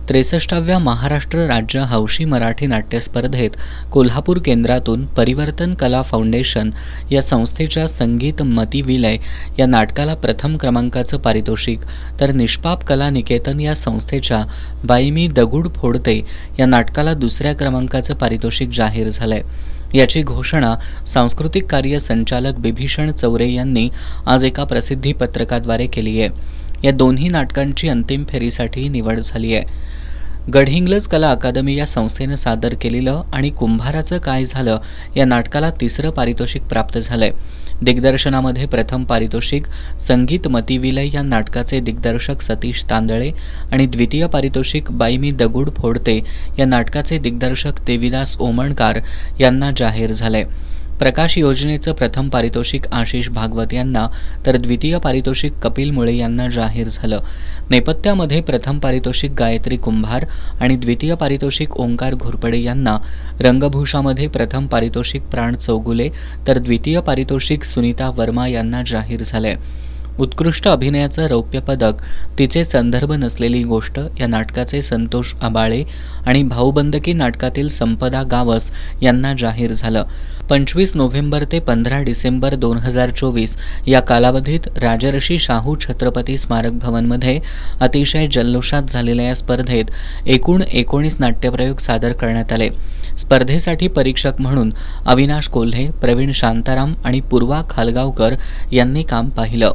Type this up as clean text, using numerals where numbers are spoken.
63व्या महाराष्ट्र राज्य हौशी मराठी नाट्य स्पर्धेत कोल्हापूर केंद्रातून परिवर्तन कला फाउंडेशन या संस्थेच्या संगीत मती विलय या नाटकाला प्रथम क्रमांकाचं पारितोषिक, तर निष्पाप कला निकेतन या संस्थेच्या बाई मी दगड फोडते या नाटकाला दुसऱ्या क्रमांकाचं पारितोषिक जाहीर झालंय। याची घोषणा सांस्कृतिक कार्य संचालक बिभीषण चौरे यांनी आज एका प्रसिद्धी पत्रकाद्वारे केली आहे। या दोन्ही नाटकांची अंतिम फेरीसाठी निवड झाली आहे। गडहिंग्लज कला अकादमी या संस्थेनं सादर केलेलं आणि कुंभाराचं काय झालं या नाटकाला तिसरं पारितोषिक प्राप्त झालंय। दिग्दर्शनामध्ये प्रथम पारितोषिक संगीत मती विलय या नाटकाचे दिग्दर्शक सतीश तांदळे आणि द्वितीय पारितोषिक बाई मी दगड फोडते या नाटकाचे दिग्दर्शक देविदास ओमणकार यांना जाहीर झालंय। प्रकाश योजनेचं प्रथम पारितोषिक आशिष भागवत यांना, तर द्वितीय पारितोषिक कपिल मुळे यांना जाहीर झालं। नेपथ्यामध्ये प्रथम पारितोषिक गायत्री कुंभार आणि द्वितीय पारितोषिक ओंकार घोरपडे यांना, रंगभूषामध्ये प्रथम पारितोषिक प्राण चौगुले तर द्वितीय पारितोषिक सुनीता वर्मा यांना जाहीर झालंय। उत्कृष्ट अभिनयाचं रौप्य पदक तिचे संदर्भ नसलेली गोष्ट या नाटकाचे संतोष आबाळे आणि भाऊबंदकी नाटकातील संपदा गावस यांना जाहीर झालं। 25 नोव्हेंबर ते 15 डिसेंबर 2024 या कालावधीत राजर्षी शाहू छत्रपती स्मारक भवनमध्ये अतिशय जल्लोषात झालेल्या या स्पर्धेत एकूण 19 नाट्यप्रयोग सादर करण्यात आले। स्पर्धेसाठी परीक्षक म्हणून अविनाश कोल्हे, प्रवीण शांताराम आणि पूर्वा खालगावकर यांनी काम पाहिलं।